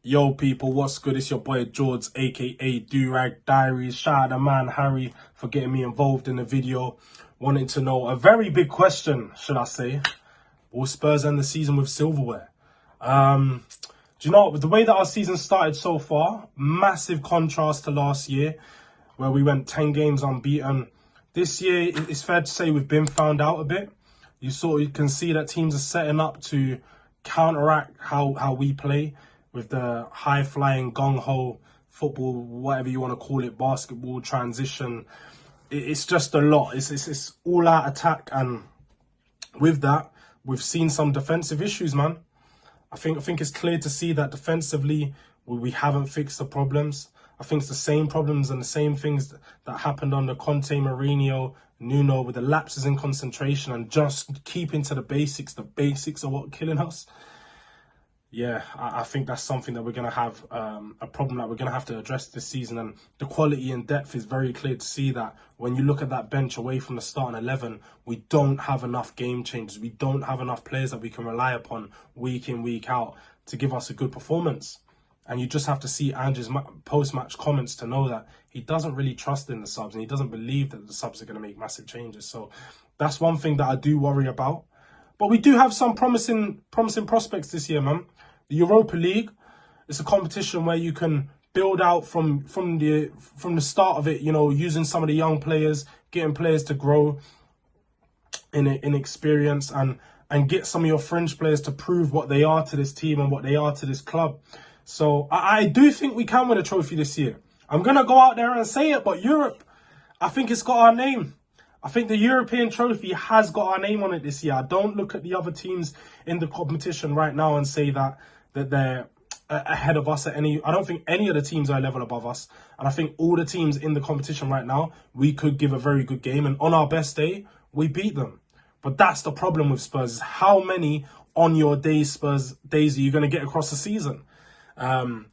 Yo people, what's good? It's your boy George, aka Do-Rag Diaries. Shout out to man Harry for getting me involved in the video. Wanting to know a very big question, should I say. Will Spurs end the season with silverware? Do you know, with the way that our season started so far, massive contrast to last year, where we went 10 games unbeaten. This year, it's fair to say we've been found out a bit. You can see that teams are setting up to counteract how we play, with the high-flying, gung-ho football, whatever you want to call it, basketball, transition. It's just a lot. It's all-out attack. And with that, we've seen some defensive issues, man. I think it's clear to see that defensively, we haven't fixed the problems. I think it's the same problems and the same things that happened under Conte, Mourinho, Nuno, with the lapses in concentration and just keeping to the basics. The basics are what killing us. Yeah, I think that's something that we're going to have, a problem that we're going to have to address this season. And the quality and depth is very clear to see that when you look at that bench away from the starting 11, we don't have enough game changers. We don't have enough players that we can rely upon week in, week out to give us a good performance. And you just have to see Andrew's post-match comments to know that he doesn't really trust in the subs and he doesn't believe that the subs are going to make massive changes. So that's one thing that I do worry about. But we do have some promising prospects this year, man. The Europa League, it's a competition where you can build out from the start of it, you know, using some of the young players, getting players to grow in experience and get some of your fringe players to prove what they are to this team and what they are to this club. So I do think we can win a trophy this year. I'm going to go out there and say it, but Europe, I think it's got our name. I think the European trophy has got our name on it this year. I don't look at the other teams in the competition right now and say that they're ahead of us at any. I don't think any of the teams are a level above us. And I think all the teams in the competition right now, we could give a very good game. And on our best day, we beat them. But that's the problem with Spurs. Is how many on your Spurs days are you going to get across the season? And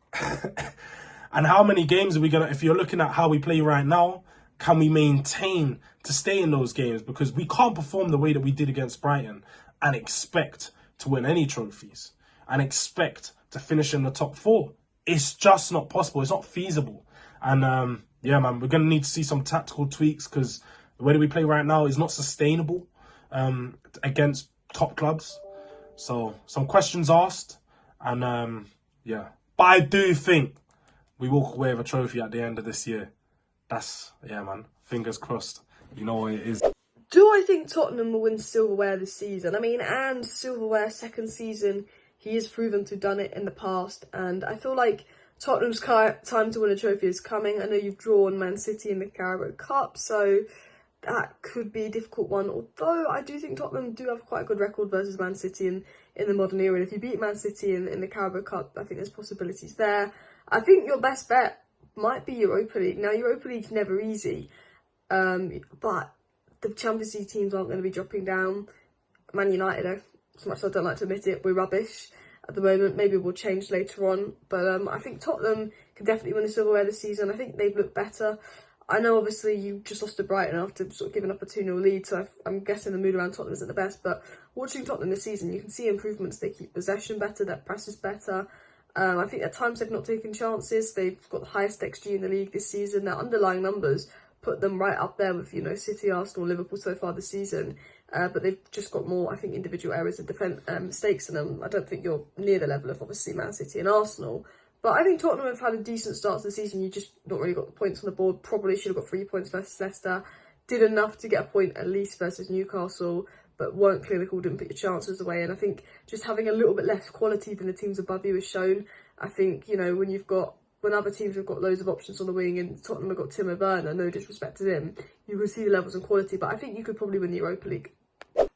how many games are we going to, if you're looking at how we play right now, can we maintain to stay in those games? Because we can't perform the way that we did against Brighton and expect to win any trophies and expect to finish in the top 4. It's just not possible. It's not feasible. And yeah, man, we're going to need to see some tactical tweaks because the way that we play right now is not sustainable against top clubs. So some questions asked and yeah. But I do think we walk away with a trophy at the end of this year. Yeah, man, fingers crossed. You know what it is. Do I think Tottenham will win silverware this season? I mean, and silverware second season, he has proven to have done it in the past. And I feel like Tottenham's time to win a trophy is coming. I know you've drawn Man City in the Carabao Cup, so that could be a difficult one. Although I do think Tottenham do have quite a good record versus Man City in the modern era. And if you beat Man City in the Carabao Cup, I think there's possibilities there. I think your best bet might be Europa League. Now, Europa League's never easy, but the Champions League teams aren't going to be dropping down. Man United, as much as I don't like to admit it, we're rubbish at the moment. Maybe we'll change later on. But I think Tottenham can definitely win the silverware this season. I think they've looked better. I know, obviously, you just lost to Brighton after sort of giving up a 2-0 lead, so I'm guessing the mood around Tottenham isn't the best. But watching Tottenham this season, you can see improvements. They keep possession better, their press is better. I think at times they've not taken chances. They've got the highest XG in the league this season. Their underlying numbers put them right up there with, you know, City, Arsenal, Liverpool so far this season. But they've just got more, I think, individual errors and defence mistakes in them. I don't think you're near the level of, obviously, Man City and Arsenal. But I think Tottenham have had a decent start to the season. You just not really got the points on the board. Probably should have got 3 points versus Leicester. Did enough to get a point at least versus Newcastle, but weren't clinical, didn't put your chances away. And I think just having a little bit less quality than the teams above you is shown. I think, you know, when other teams have got loads of options on the wing and Tottenham have got Timo Werner, no disrespect to him, you can see the levels and quality. But I think you could probably win the Europa League.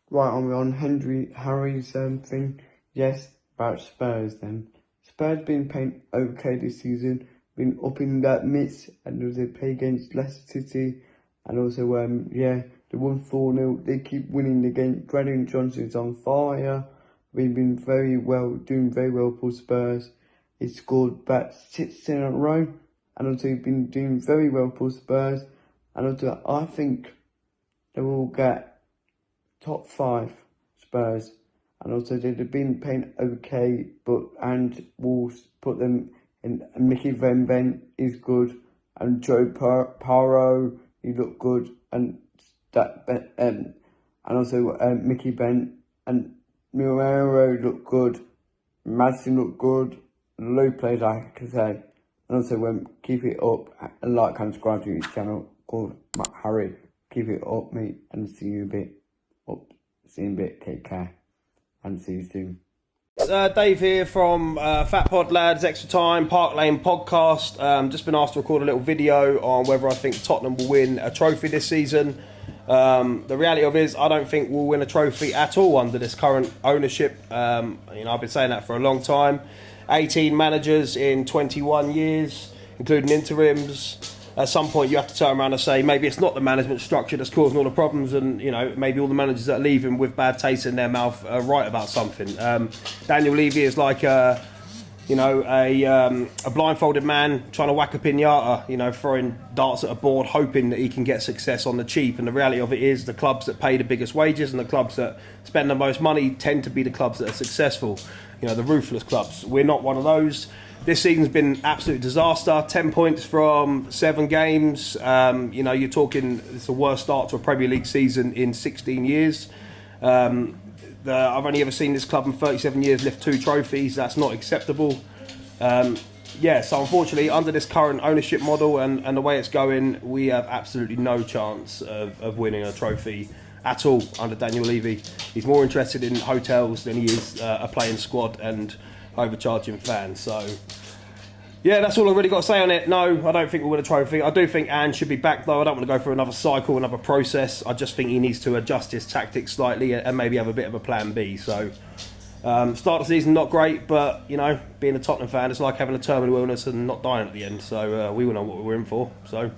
Right, on Harry's thing. Yes, about Spurs then. Spurs been playing okay this season, been up in that midst, and they play against Leicester City, and also yeah, they won 4-0. They keep winning the game. Brennan Johnson's on fire. We've been doing very well for Spurs. He scored about 6 in a row, and also been doing very well for Spurs. And also, I think they will get top 5 Spurs. And also they've been playing okay, and we'll put them in. Mickey Van Ven is good, and Joe Paro, he looked good, and also Mickey Ben and Murero looked good. Madison looked good. Low plays, I can say. And also, keep it up and like and subscribe to his channel called Matt Harry. Keep it up, mate, and see you a bit. See you in a bit. Take care, and see you soon. Dave here from Fat Pod Lads, Extra Time, Park Lane Podcast. Just been asked to record a little video on whether I think Tottenham will win a trophy this season. The reality of it is I don't think we'll win a trophy at all under this current ownership. I've been saying that for a long time. 18 managers in 21 years, including interims. At some point you have to turn around and say maybe it's not the management structure that's causing all the problems, and maybe all the managers that are leaving with bad taste in their mouth are right about something. Daniel Levy is like a blindfolded man trying to whack a piñata, throwing darts at a board, hoping that he can get success on the cheap. And the reality of it is the clubs that pay the biggest wages and the clubs that spend the most money tend to be the clubs that are successful. The ruthless clubs. We're not one of those. This season's been an absolute disaster. 10 points from 7 games. You're talking, it's the worst start to a Premier League season in 16 years. I've only ever seen this club in 37 years lift 2 trophies. That's not acceptable. So unfortunately, under this current ownership model and the way it's going, we have absolutely no chance of winning a trophy at all under Daniel Levy. He's more interested in hotels than he is a playing squad and overcharging fans. So yeah, that's all I've really got to say on it. No, I don't think we'll win a trophy. I do think Ange should be back though. I don't want to go through another cycle, another process. I just think he needs to adjust his tactics slightly and maybe have a bit of a plan B. So start of the season not great, but being a Tottenham fan, it's like having a terminal illness and not dying at the end. So we will know what we're in for. So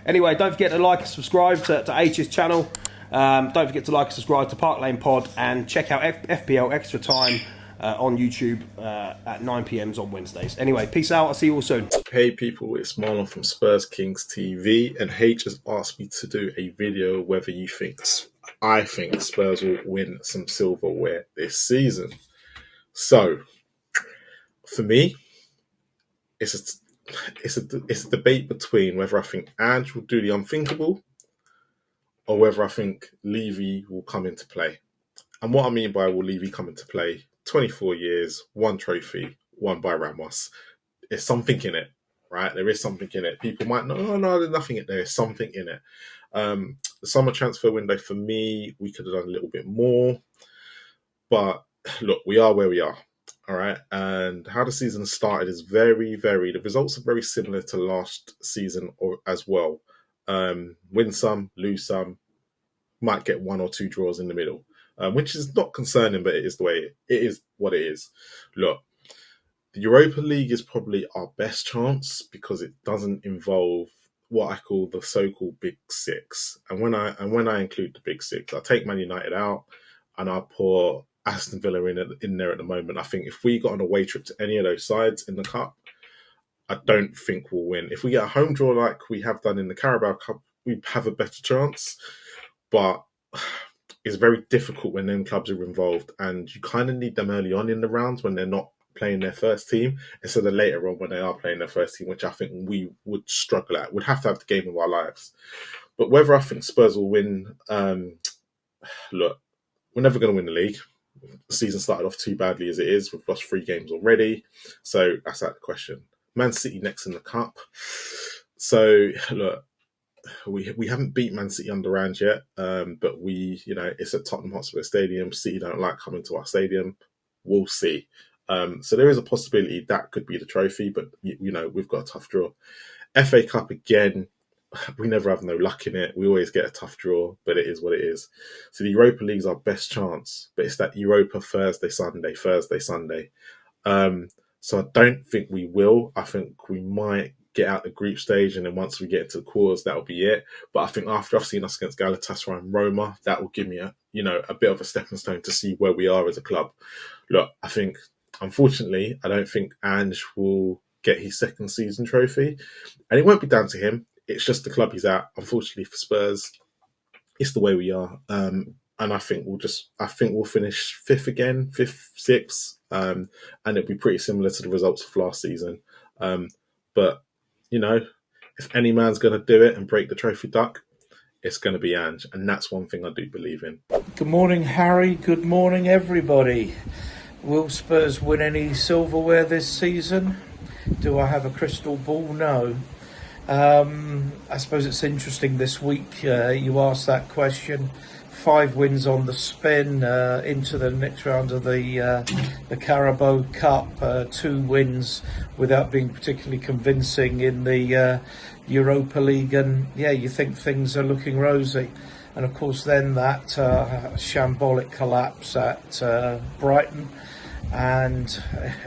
anyway, don't forget to like and subscribe to H's channel. Don't forget to like and subscribe to Park Lane Pod, and check out FPL Extra Time on YouTube at 9 p.m. on Wednesdays. Anyway, peace out. I'll see you all soon. Hey people, it's Marlon from Spurs Kings TV, and H has asked me to do a video whether I think Spurs will win some silverware this season. So, for me, it's a debate between whether I think Ange will do the unthinkable or whether I think Levy will come into play. And what I mean by will Levy come into play, 24 years, 1 trophy, won by Ramos. There's something in it, right? There is something in it. People might no, there's nothing in there. There's something in it. The summer transfer window, for me, we could have done a little bit more. But look, we are where we are, all right? And how the season started is the results are very similar to last season as well. Win some, lose some, might get 1 or 2 draws in the middle, which is not concerning, but it is the way it is. What it is. Look, the Europa League is probably our best chance because it doesn't involve what I call the so-called Big Six. And when I include the Big Six, I take Man United out and I put Aston Villa in there at the moment. I think if we got on a away trip to any of those sides in the Cup, I don't think we'll win. If we get a home draw like we have done in the Carabao Cup, we have a better chance. But it's very difficult when them clubs are involved, and you kind of need them early on in the rounds when they're not playing their first team, instead of later on when they are playing their first team, which I think we would struggle at. We'd have to have the game of our lives. But whether I think Spurs will win, look, we're never going to win the league. The season started off too badly as it is. We've lost 3 games already. So that's out of the question. Man City next in the Cup. So, look, we haven't beat Man City under Ange yet, but it's at Tottenham Hotspur Stadium. City don't like coming to our stadium. We'll see. So there is a possibility that could be the trophy, but we've got a tough draw. FA Cup again, we never have no luck in it. We always get a tough draw, but it is what it is. So the Europa League's our best chance, but it's that Europa Thursday, Sunday. So I don't think we will. I think we might get out the group stage, and then once we get into the quarters, that'll be it. But I think after I've seen us against Galatasaray and Roma, that will give me a bit of a stepping stone to see where we are as a club. Look, I think, unfortunately, I don't think Ange will get his second season trophy, and it won't be down to him. It's just the club he's at. Unfortunately for Spurs, it's the way we are. And I think we'll finish fifth again, fifth, sixth, and it'll be pretty similar to the results of last season. But you know, if any man's going to do it and break the trophy duck, it's going to be Ange, and that's one thing I do believe in. Good morning, Harry. Good morning, everybody. Will Spurs win any silverware this season? Do I have a crystal ball? No. I suppose it's interesting this week you asked that question. 5 wins on the spin into the next round of the Carabao Cup. 2 wins without being particularly convincing in the Europa League, and yeah, you think things are looking rosy. And of course, then that shambolic collapse at Brighton, and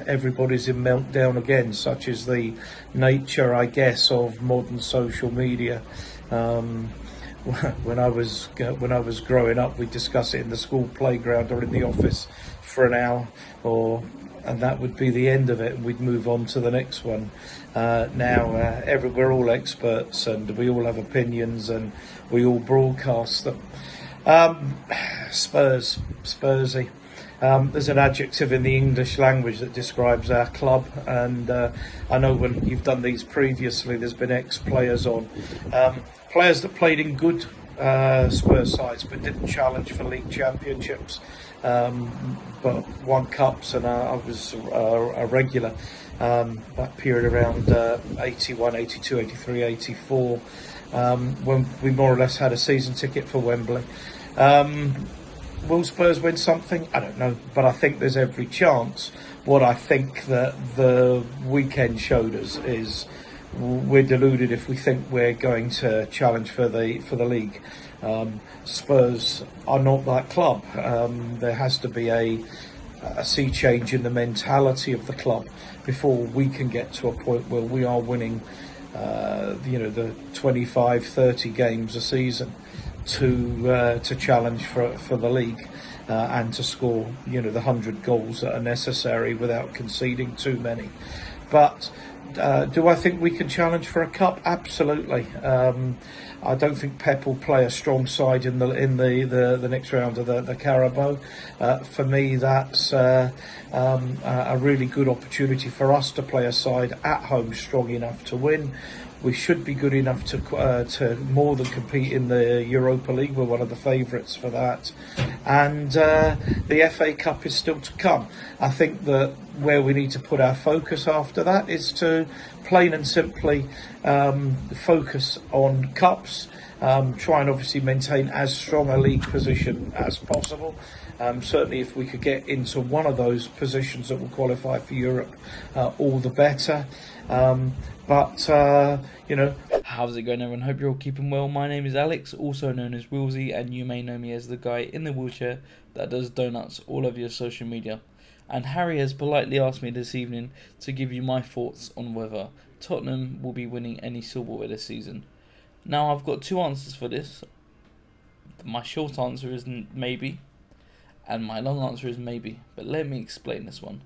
everybody's in meltdown again. Such is the nature, I guess, of modern social media. When I was growing up, we'd discuss it in the school playground or in the office for an hour, and that would be the end of it, and we'd move on to the next one. Now we're all experts, and we all have opinions, and we all broadcast them. Spursy. There's an adjective in the English language that describes our club, and I know when you've done these previously, there's been ex-players on. Players that played in good Spurs sides but didn't challenge for league championships, but won cups, and I was a regular that period around 81, 82, 83, 84, when we more or less had a season ticket for Wembley. Will Spurs win something? I don't know, but I think there's every chance. What I think that the weekend showed us is we're deluded if we think we're going to challenge for the league. Spurs are not that club. There has to be a sea change in the mentality of the club before we can get to a point where we are winning the 25, 30 games a season to challenge for the league and to score the 100 goals that are necessary without conceding too many. But do I think we can challenge for a cup? Absolutely. I don't think Pep will play a strong side in the next round of the Carabao. For me, that's a really good opportunity for us to play a side at home strong enough to win. We should be good enough to more than compete in the Europa League. We're one of the favourites for that. And the FA Cup is still to come. I think that where we need to put our focus after that is to plain and simply focus on cups, try and obviously maintain as strong a league position as possible. Certainly if we could get into one of those positions that will qualify for Europe, all the better. How's it going, everyone? Hope you're all keeping well. My name is Alex, also known as Wilsey, and you may know me as the guy in the wheelchair that does donuts all over your social media. And Harry has politely asked me this evening to give you my thoughts on whether Tottenham will be winning any silverware this season. Now, I've got 2 answers for this. My short answer is maybe, and my long answer is maybe. But let me explain this one.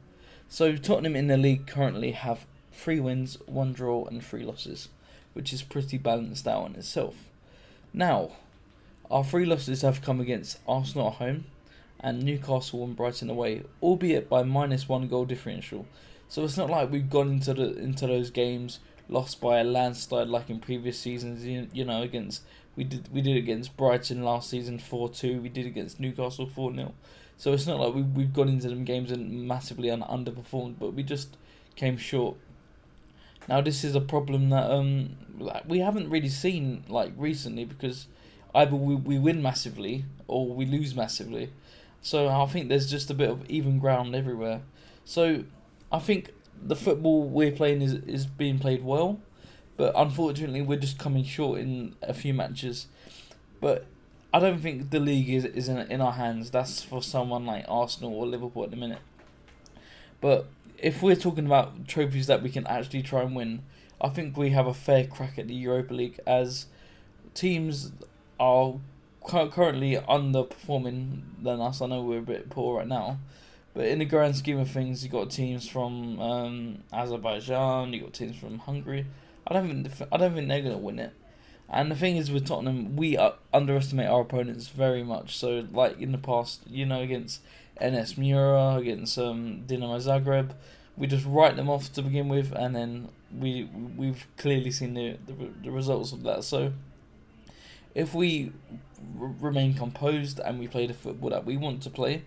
So, Tottenham in the league currently have 3 wins, 1 draw and 3 losses, which is pretty balanced out in itself. Now, our 3 losses have come against Arsenal at home and Newcastle and Brighton away, albeit by -1 goal differential. So it's not like we've gone into those games lost by a landslide like in previous seasons. Against we did against Brighton last season 4-2. We did against Newcastle 4-0. So it's not like we've gone into them games and massively underperformed, but we just came short. Now this is a problem that we haven't really seen recently, because either we win massively or we lose massively. So I think there's just a bit of even ground everywhere. So I think the football we're playing is being played well, but unfortunately we're just coming short in a few matches. But I don't think the league is in our hands. That's for someone like Arsenal or Liverpool at the minute. But if we're talking about trophies that we can actually try and win, I think we have a fair crack at the Europa League, as teams are currently underperforming than us. I know we're a bit poor right now, but in the grand scheme of things, you got teams from Azerbaijan, you got teams from Hungary. I don't think they're gonna win it. And the thing is with Tottenham, we underestimate our opponents very much. So, like in the past, against NS Mura, against Dinamo Zagreb, we just write them off to begin with, and then we've clearly seen the results of that. So, if we remain composed and we play the football that we want to play,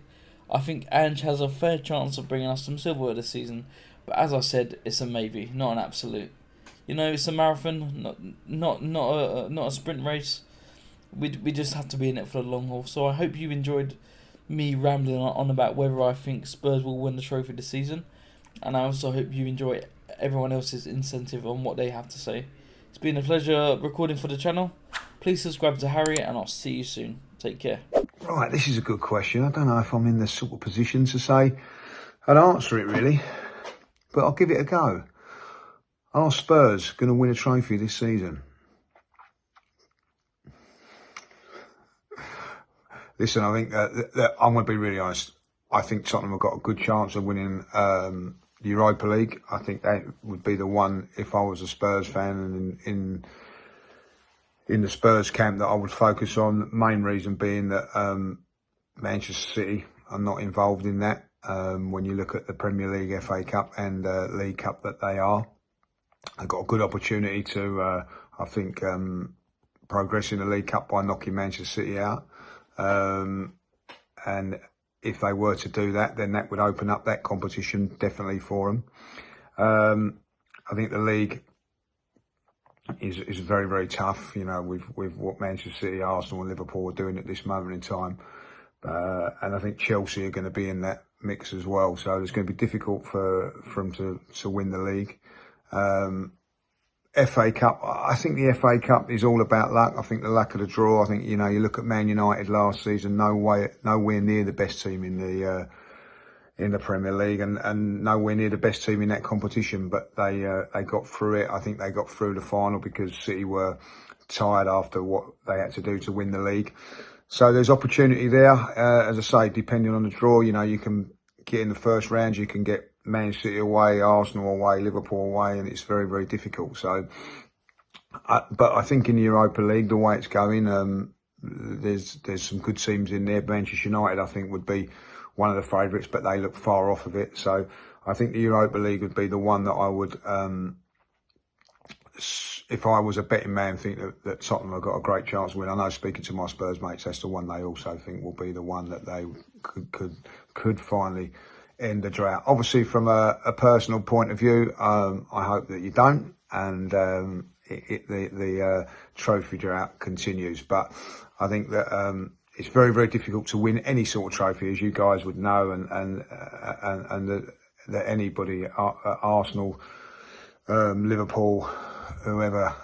I think Ange has a fair chance of bringing us some silverware this season. But as I said, it's a maybe, not an absolute. It's a marathon, not a sprint race. We just have to be in it for the long haul. So I hope you enjoyed me rambling on about whether I think Spurs will win the trophy this season, and I also hope you enjoy everyone else's incentive on what they have to say. It's been a pleasure recording for the channel. Please subscribe to Harry, and I'll see you soon. Take care. Right, this is a good question. I don't know if I'm in the sort of position to say and answer it really, but I'll give it a go. Are Spurs going to win a trophy this season? Listen, I think that I'm going to be really honest. I think Tottenham have got a good chance of winning the Europa League. I think that would be the one, if I was a Spurs fan and in the Spurs camp, that I would focus on. Main reason being that Manchester City are not involved in that. When you look at the Premier League, FA Cup and League Cup that they are, they've got a good opportunity to, I think, progress in the League Cup by knocking Manchester City out. And if they were to do that, then that would open up that competition definitely for them. I think the league is very, very tough, with what Manchester City, Arsenal and Liverpool are doing at this moment in time. And I think Chelsea are going to be in that mix as well. So it's going to be difficult for them to win the league. FA Cup, I think the FA Cup is all about luck. I think the luck of the draw. I think, you look at Man United last season, nowhere near the best team in the Premier League and nowhere near the best team in that competition, but they got through it. I think they got through the final because City were tired after what they had to do to win the league. So there's opportunity there. As I say, depending on the draw, you can get in the first round, you can get Man City away, Arsenal away, Liverpool away, and it's very, very difficult. So, but I think in the Europa League, the way it's going, there's some good teams in there. Manchester United, I think, would be one of the favourites, but they look far off of it. So I think the Europa League would be the one that I would, if I was a betting man, think that Tottenham have got a great chance to win. I know, speaking to my Spurs mates, that's the one they also think will be the one that they could finally end the drought. Obviously, from a personal point of view, I hope that you don't, and the trophy drought continues. But I think that it's very, very difficult to win any sort of trophy, as you guys would know, and that anybody, Arsenal, Liverpool, whoever,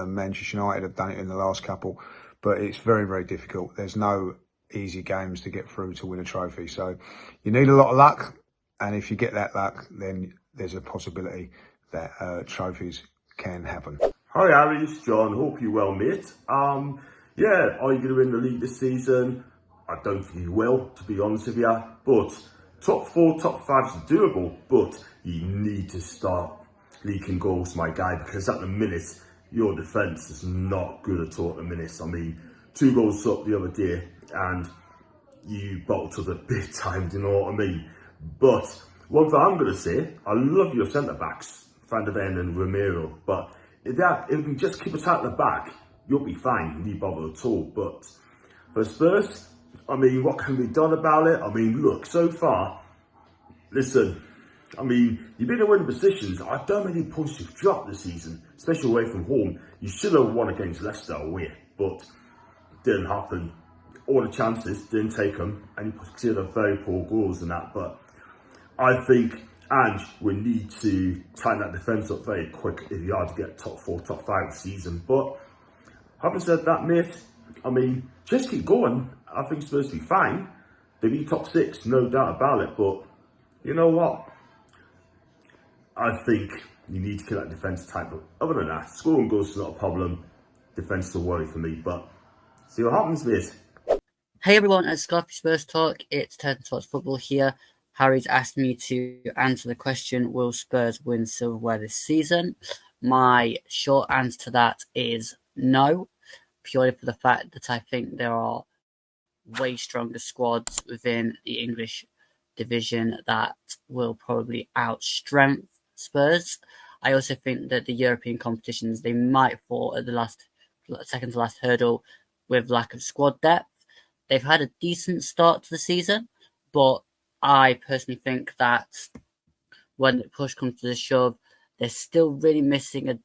Manchester United have done it in the last couple, but it's very, very difficult. There's no easy games to get through to win a trophy. So you need a lot of luck, and if you get that luck, then there's a possibility that trophies can happen. Hi Harry, it's John. Hope you're well, mate. Yeah, are you going to win the league this season? I don't think you will, to be honest with you. But top 4, top 5 is doable. But you need to start leaking goals, my guy, because at the minute, your defence is not good at all at the minute. I mean, 2 goals up the other day, and you bottled a bit time, do you know what I mean? But one thing I'm going to say, I love your centre-backs, Van der Ven and Romero, but if you just keep us out the back, you'll be fine, you need bother at all. But for Spurs, I mean, what can be done about it? I mean, look, so far, listen, I mean, you've been in winning positions. I don't know how many points you've dropped this season, especially away from home. You should have won against Leicester away, but it didn't happen. All the chances, didn't take them, and you consider very poor goals and that. But I think Ange will need to tighten that defence up very quick if you are to get top 4, top 5 this season. But having said that, mate, I mean, just keep going. I think Spurs will be fine. They'll be top 6, no doubt about it. But you know what? I think you need to kill that defence tight. But other than that, scoring goals is not a problem. Defence is a worry for me. But see what happens, mate. Hey everyone, it's Scorpio Spurs Talk. It's 10 Talks Football here. Harry's asked me to answer the question, will Spurs win silverware this season? My short answer to that is no. purely for the fact that I think there are way stronger squads within the English division that will probably outstrength Spurs. I also think that the European competitions, they might fall at the second to last hurdle with lack of squad depth. They've had a decent start to the season, but I personally think that when the push comes to the shove, they're still really missing a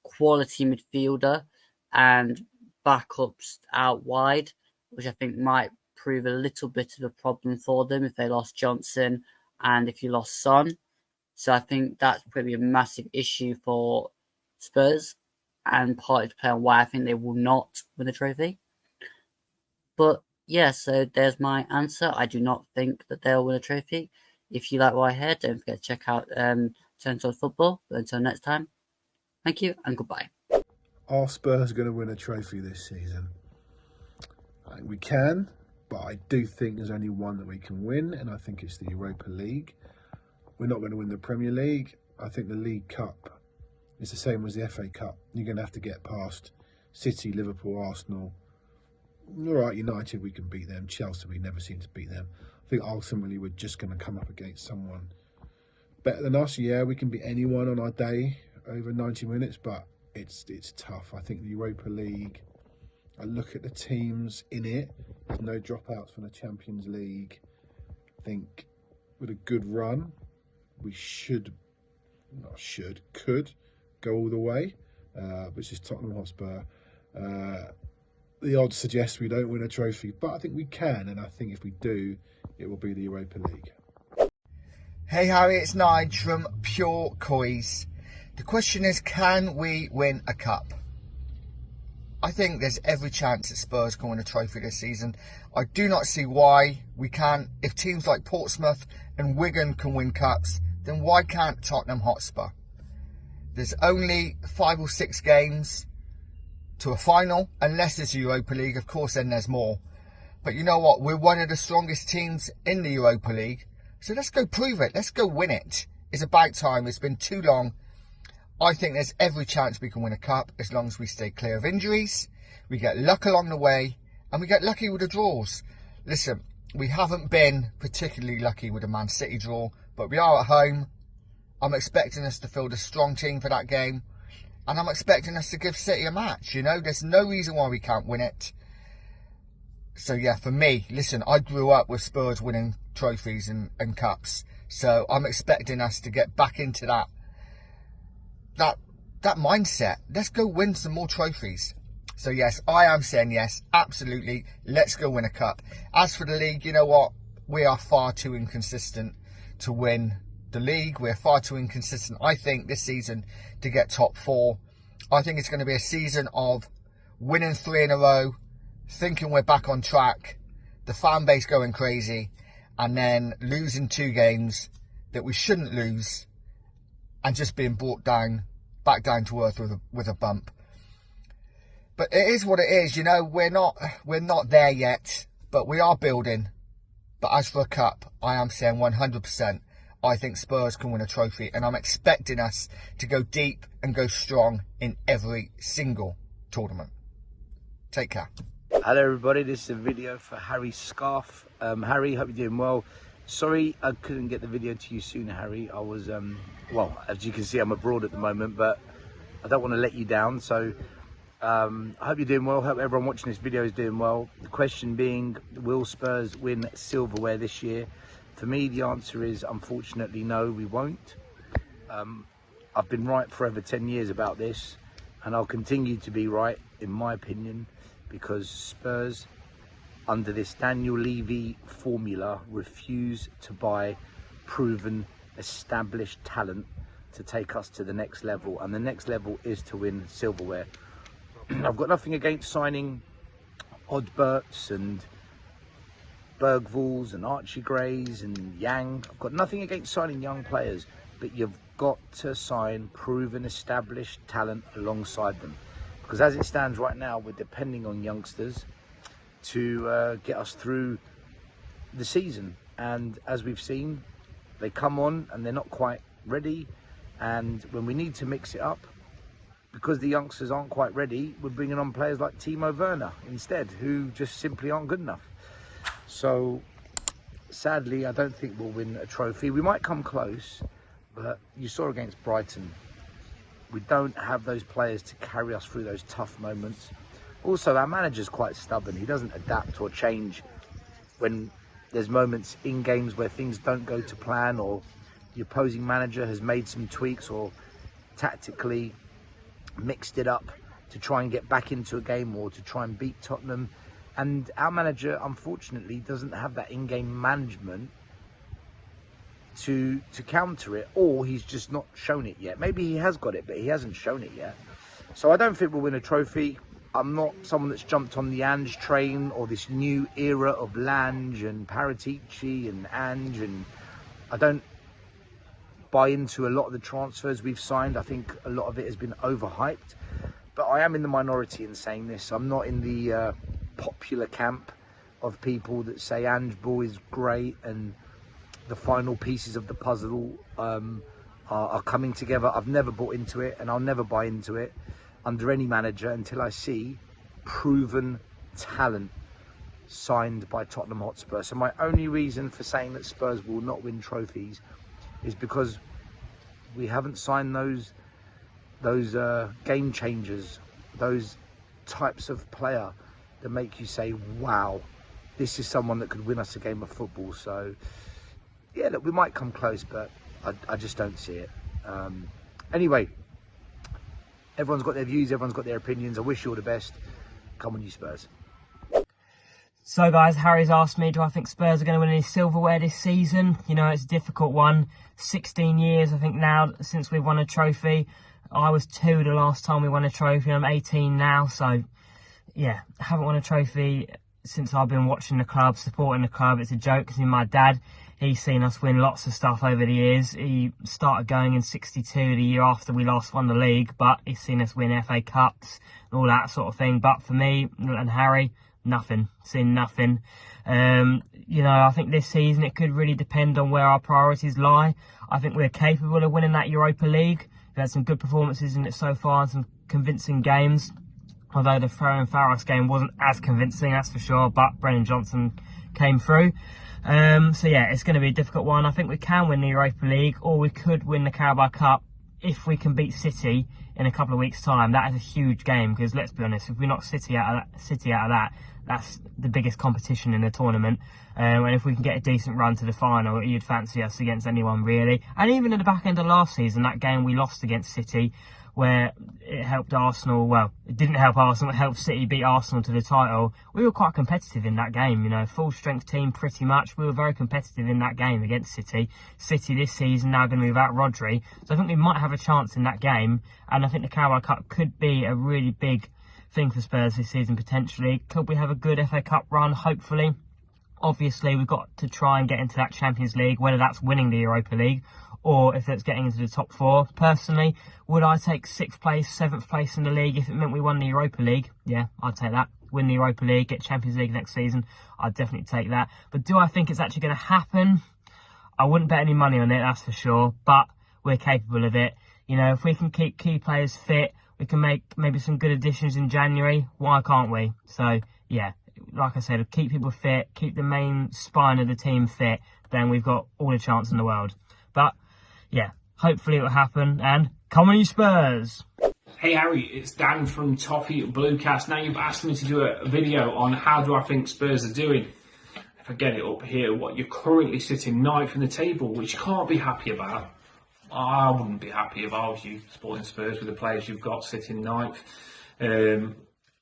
quality midfielder and backups out wide, which I think might prove a little bit of a problem for them if they lost Johnson and if you lost Son. So I think that's probably a massive issue for Spurs and partly to play on why I think they will not win the trophy. But yeah, so there's my answer. I do not think that they'll win a trophy. If you like what I heard, don't forget to check out Turn Towards Football. But until next time, thank you and goodbye. Are Spurs going to win a trophy this season? I think we can, but I do think there's only one that we can win, and I think it's the Europa League. We're not going to win the Premier League. I think the League Cup is the same as the FA Cup. You're going to have to get past City, Liverpool, Arsenal. All right, United, we can beat them. Chelsea, we never seem to beat them. I think ultimately we're just going to come up against someone better than us. Yeah, we can beat anyone on our day over 90 minutes, but it's tough. I think the Europa League, I look at the teams in it. There's no dropouts from the Champions League. I think with a good run, we could go all the way, which is Tottenham Hotspur. The odds suggest we don't win a trophy, but I think we can, and I think if we do, it will be the Europa League. Hey Harry, it's Nige from Pure Coys. The question is, can we win a cup? I think there's every chance that Spurs can win a trophy this season. I do not see why we can't. If teams like Portsmouth and Wigan can win cups, then why can't Tottenham Hotspur? There's only 5 or 6 games to a final, unless it's the Europa League. Of course, then there's more. But you know what? We're one of the strongest teams in the Europa League. So let's go prove it. Let's go win it. It's about time. It's been too long. I think there's every chance we can win a cup as long as we stay clear of injuries, we get luck along the way, and we get lucky with the draws. Listen, we haven't been particularly lucky with the Man City draw, but we are at home. I'm expecting us to field a strong team for that game, and I'm expecting us to give City a match. You know, there's no reason why we can't win it. So yeah, for me, listen, I grew up with Spurs winning trophies and cups, so I'm expecting us to get back into that mindset. Let's go win some more trophies. So yes, I am saying yes, absolutely. Let's go win a cup. As for the league, you know what? We are far too inconsistent to win the league. We're far too inconsistent, I think, this season to get top 4. I think it's going to be a season of winning 3 in a row, thinking we're back on track, the fan base going crazy, and then losing 2 games that we shouldn't lose, and just being brought back down to earth with a bump. But it is what it is, you know. We're not there yet, but we are building. But as for a cup, I am saying 100%. I think Spurs can win a trophy, and I'm expecting us to go deep and go strong in every single tournament. Take care. Hello everybody, this is a video for Harry Scarf. Harry, hope you're doing well. Sorry I couldn't get the video to you sooner, Harry. I was, well, as you can see, I'm abroad at the moment, but I don't want to let you down. So I hope you're doing well. Hope everyone watching this video is doing well. The question being, will Spurs win silverware this year? For me, the answer is, unfortunately, no, we won't. I've been right for over 10 years about this, and I'll continue to be right, in my opinion, because Spurs, under this Daniel Levy formula, refuse to buy proven, established talent to take us to the next level, and the next level is to win silverware. I've got nothing against signing Oddberts and Bergvalls and Archie Grays and Yang. I've got nothing against signing young players, but you've got to sign proven, established talent alongside them, because as it stands right now, we're depending on youngsters to get us through the season. And as we've seen, they come on and they're not quite ready, and when we need to mix it up, because the youngsters aren't quite ready, we're bringing on players like Timo Werner instead, who just simply aren't good enough. So sadly, I don't think we'll win a trophy. We might come close, but you saw against Brighton, we don't have those players to carry us through those tough moments. Also, our manager's quite stubborn. He doesn't adapt or change when there's moments in games where things don't go to plan, or the opposing manager has made some tweaks or tactically mixed it up to try and get back into a game or to try and beat Tottenham. And our manager, unfortunately, doesn't have that in-game management to counter it, or he's just not shown it yet. Maybe he has got it, but he hasn't shown it yet. So I don't think we'll win a trophy. I'm not someone that's jumped on the Ange train or this new era of Lange and Paratici and Ange, and I don't buy into a lot of the transfers we've signed. I think a lot of it has been overhyped, but I am in the minority in saying this. I'm not in the popular camp of people that say Ange Ball is great and the final pieces of the puzzle are coming together. I've never bought into it, and I'll never buy into it under any manager until I see proven talent signed by Tottenham Hotspur. So my only reason for saying that Spurs will not win trophies is because we haven't signed those game changers, those types of player that make you say, wow, this is someone that could win us a game of football. So yeah, look, we might come close, but I just don't see it. Anyway, everyone's got their views, everyone's got their opinions. I wish you all the best. Come on, you Spurs. So guys, Harry's asked me, do I think Spurs are going to win any silverware this season? You know, it's a difficult one. 16 years, I think, now since we won a trophy. I was 2 the last time we won a trophy. I'm 18 now, so yeah, haven't won a trophy since I've been watching the club, supporting the club. It's a joke because my dad, he's seen us win lots of stuff over the years. He started going in 62, the year after we last won the league, but he's seen us win FA Cups and all that sort of thing. But for me and Harry, nothing. Seen nothing. You know, I think this season it could really depend on where our priorities lie. I think we're capable of winning that Europa League. We've had some good performances in it so far and some convincing games. Although the Ferencváros game wasn't as convincing, that's for sure, but Brennan Johnson came through. So yeah, it's going to be a difficult one. I think we can win the Europa League, or we could win the Carabao Cup if we can beat City in a couple of weeks' time. That is a huge game, because let's be honest, if we knock City out of that, that's the biggest competition in the tournament. And if we can get a decent run to the final, you'd fancy us against anyone really. And even at the back end of last season, that game we lost against City, where it helped Arsenal, well, it didn't help Arsenal, it helped City beat Arsenal to the title. We were quite competitive in that game, you know, full strength team pretty much. We were very competitive in that game against City. City this season now going to move out Rodri. So I think we might have a chance in that game. And I think the Carabao Cup could be a really big thing for Spurs this season potentially. Could we have a good FA Cup run? Hopefully. Obviously, we've got to try and get into that Champions League, whether that's winning the Europa League or if it's getting into the top 4. Personally, would I take 6th place, 7th place in the league if it meant we won the Europa League? Yeah, I'd take that. Win the Europa League, get Champions League next season, I'd definitely take that. But do I think it's actually going to happen? I wouldn't bet any money on it, that's for sure, but we're capable of it. You know, if we can keep key players fit, we can make maybe some good additions in January. Why can't we? So, yeah, like I said, keep people fit, keep the main spine of the team fit, then we've got all the chance in the world. But, yeah, hopefully it will happen, and come on you Spurs! Hey Harry, it's Dan from Toffee Bluecast. Now you've asked me to do a video on how do I think Spurs are doing. If I get it up here, what you're currently sitting 9th in the table, which you can't be happy about. I wouldn't be happy if I was you supporting Spurs with the players you've got sitting 9th.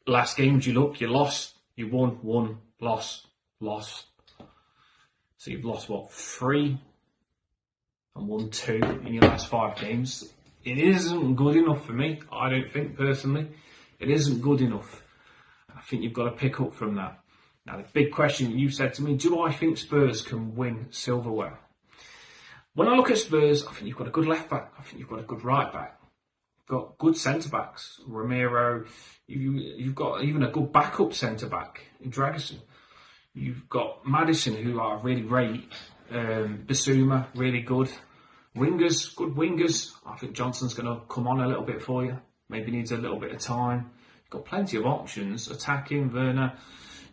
Last games you lost. You won, lost. So you've lost, what, 3 and won 2 in your last 5 games. It isn't good enough for me, I don't think, personally. It isn't good enough. I think you've got to pick up from that. Now, the big question you said to me, do I think Spurs can win silverware? When I look at Spurs, I think you've got a good left back. I think you've got a good right back. You've got good centre backs. Romero. You've got even a good backup centre back in Dragusin. You've got Maddison, who I really rate. Bissouma, really good. Wingers, good wingers. I think Johnson's going to come on a little bit for you. maybe needs a little bit of time. You've got plenty of options. Attacking, Werner,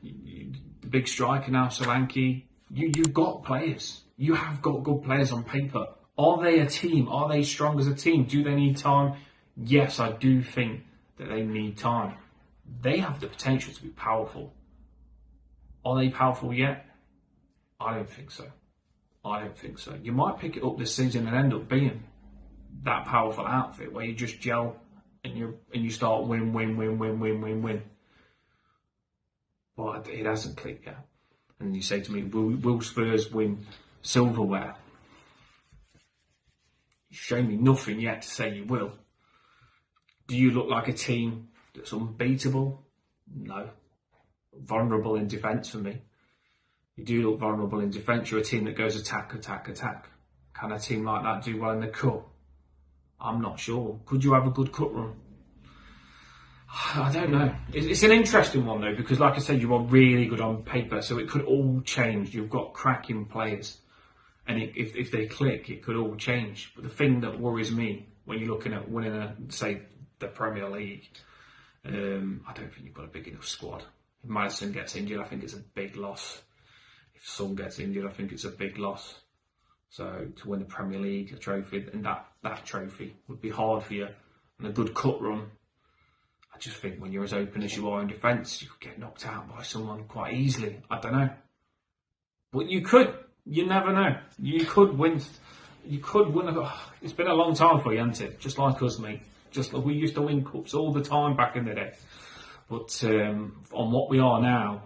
the big striker now, Solanke. You've got players. You have got good players on paper. Are they a team? Are they strong as a team? Do they need time? Yes, I do think that they need time. They have the potential to be powerful. Are they powerful yet? I don't think so. I don't think so. You might pick it up this season and end up being that powerful outfit where you just gel and you start win. But it hasn't clicked yet. And you say to me, will Spurs win silverware? You show me nothing yet to say you will. Do you look like a team that's unbeatable? No. Vulnerable in defence for me. You do look vulnerable in defence. You're a team that goes attack. Can a team like that do well in the cup? I'm not sure. Could you have a good cup run? I don't know. It's an interesting one though, because like I said, you are really good on paper, so it could all change. You've got cracking players, and if they click, it could all change. But the thing that worries me when you're looking at winning say the Premier League, I don't think you've got a big enough squad. If Maddison gets injured, I think it's a big loss. If Son gets injured, I think it's a big loss. So to win the Premier League, a trophy, and that trophy would be hard for you. And a good cut run, I just think when you're as open as you are in defence, you could get knocked out by someone quite easily. I don't know. But you could. You never know. You could win. You could win. It's been a long time for you, hasn't it? Just like us, mate. Just like we used to win cups all the time back in the day. But on what we are now,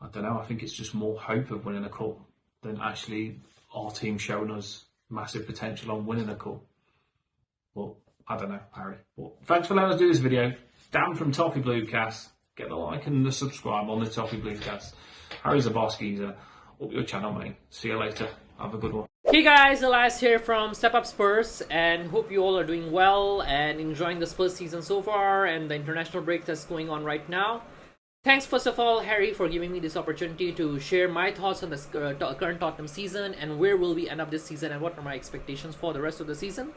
I don't know. I think it's just more hope of winning a cup than actually our team showing us massive potential on winning a cup. But I don't know, Harry. But thanks for letting us do this video. Dan from Toffee Bluecast. Get the like and the subscribe on the Toffee Bluecast. Harry Zaboski's up your channel, mate. See you later. Have a good one. Hey guys, Elias here from Step Up Spurs, and hope you all are doing well and enjoying the Spurs season so far and the international break that's going on right now. Thanks first of all, Harry, for giving me this opportunity to share my thoughts on the current Tottenham season and where will we end up this season and what are my expectations for the rest of the season.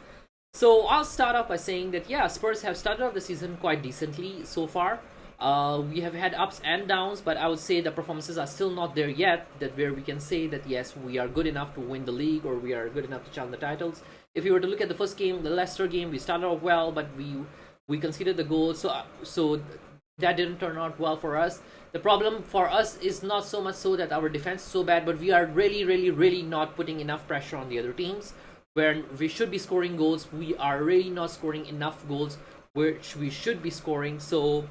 So I'll start off by saying that yeah, Spurs have started off the season quite decently so far. We have had ups and downs, but I would say the performances are still not there yet, that where we can say that yes, we are good enough to win the league or we are good enough to challenge the titles. If you were to look at the first game, the Leicester game, we started off well, but we conceded the goal, so that didn't turn out well for us. The problem for us is not so much so that our defense is so bad, but we are really not putting enough pressure on the other teams. Where we should be scoring goals, we are really not scoring enough goals, which we should be scoring. So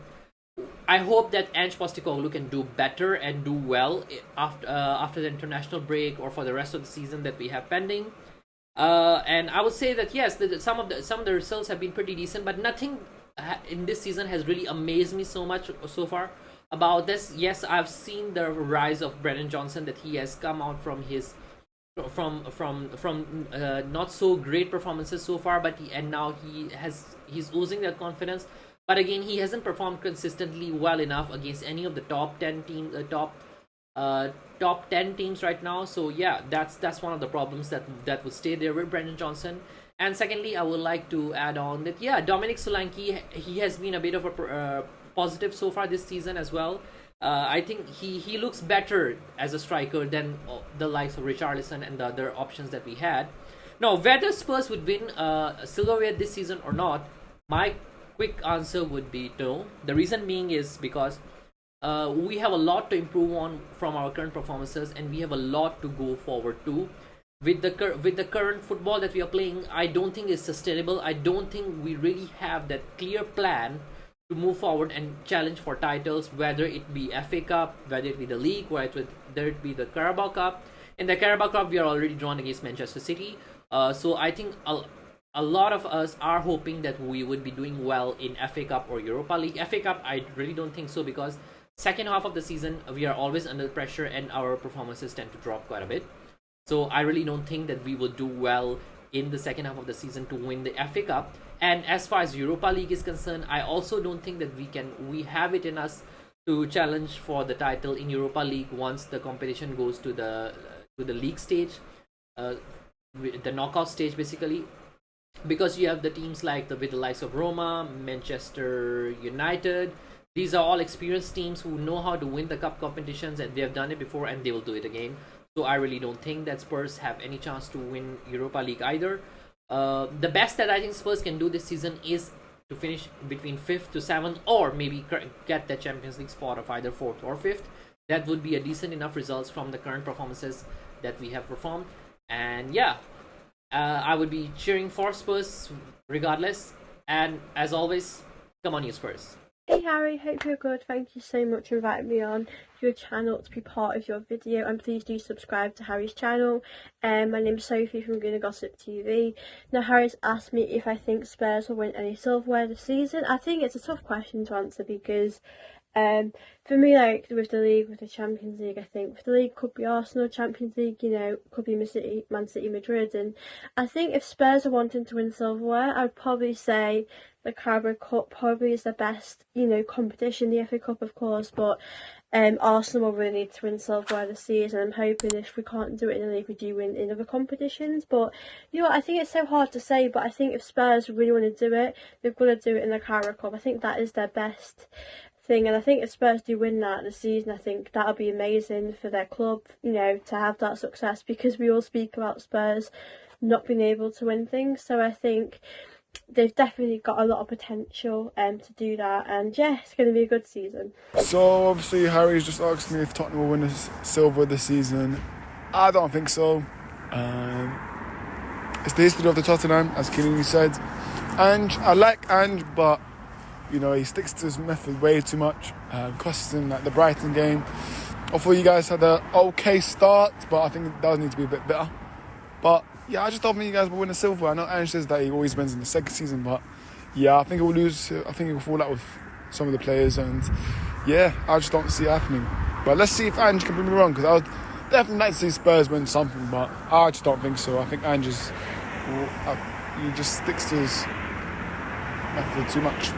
I hope that Ange Postecoglou can do better and do well after the international break or for the rest of the season that we have pending. And I would say that yes, some of the results have been pretty decent, but nothing in this season has really amazed me so much so far about this. Yes, I've seen the rise of Brennan Johnson, that he has come out from his not so great performances so far, but now he's losing that confidence. But again, he hasn't performed consistently well enough against any of the top 10 teams right now. So yeah, that's one of the problems that would stay there with Brendan Johnson. And secondly, I would like to add on that yeah, Dominic Solanke, he has been a bit of a positive so far this season as well. I think he looks better as a striker than the likes of Richarlison and the other options that we had. Now, whether Spurs would win silverware this season or not, my quick answer would be no. The reason being is because we have a lot to improve on from our current performances, and we have a lot to go forward to. With the current football that we are playing, I don't think it's sustainable. I don't think we really have that clear plan to move forward and challenge for titles, whether it be FA Cup, whether it be the league, whether it be the Carabao Cup. In the Carabao Cup, we are already drawn against Manchester City. So I think a lot of us are hoping that we would be doing well in FA Cup or Europa League. FA Cup, I really don't think so, because second half of the season, we are always under pressure and our performances tend to drop quite a bit. So I really don't think that we will do well in the second half of the season to win the FA Cup. And as far as Europa League is concerned, I also don't think that we have it in us to challenge for the title in Europa League once the competition goes to the league stage, the knockout stage basically. because you have the teams like with the likes of Roma, Manchester United. These are all experienced teams who know how to win the cup competitions, and they have done it before and they will do it again. So I really don't think that Spurs have any chance to win Europa League either. The best that I think Spurs can do this season is to finish between 5th to 7th, or maybe get that Champions League spot of either 4th or 5th. That would be a decent enough results from the current performances that we have performed. And yeah, I would be cheering for Spurs regardless. And as always, come on you Spurs. Hey Harry, hope you're good. Thank you so much for inviting me on your channel to be part of your video, and please do subscribe to Harry's channel. My name's Sophie from Gonna Gossip TV. Now Harry's asked me if I think Spurs will win any silverware this season. I think it's a tough question to answer because for me, like with the league, with the Champions League, I think with the league could be Arsenal, Champions League, you know, could be Man City, Madrid, and I think if Spurs are wanting to win silverware, I would probably say the Carabao Cup probably is the best, you know, competition. The FA Cup, of course, but Arsenal will really need to win silverware this season. I'm hoping if we can't do it in the league, we do win in other competitions. But you know, I think it's so hard to say. But I think if Spurs really want to do it, they've got to do it in the Carabao Cup. I think that is their best thing, and I think if Spurs do win that this season, I think that'll be amazing for their club, you know, to have that success, because we all speak about Spurs not being able to win things. So I think they've definitely got a lot of potential to do that, and yeah, it's going to be a good season. So obviously Harry's just asked me if Tottenham will win the silver this season. I don't think so. It's the history of the Tottenham, as Kenny said. And I like Ange, but you know, he sticks to his method way too much. Costs him, like the Brighton game. I thought you guys had an okay start, but I think it does need to be a bit better. But yeah, I just don't think you guys will win the silver. I know Ange says that he always wins in the second season, but yeah, I think it will lose. I think it will fall out with some of the players, and yeah, I just don't see it happening. But let's see if Ange can prove me wrong, because I would definitely like to see Spurs win something, but I just don't think so. I think Ange he just sticks to his method too much.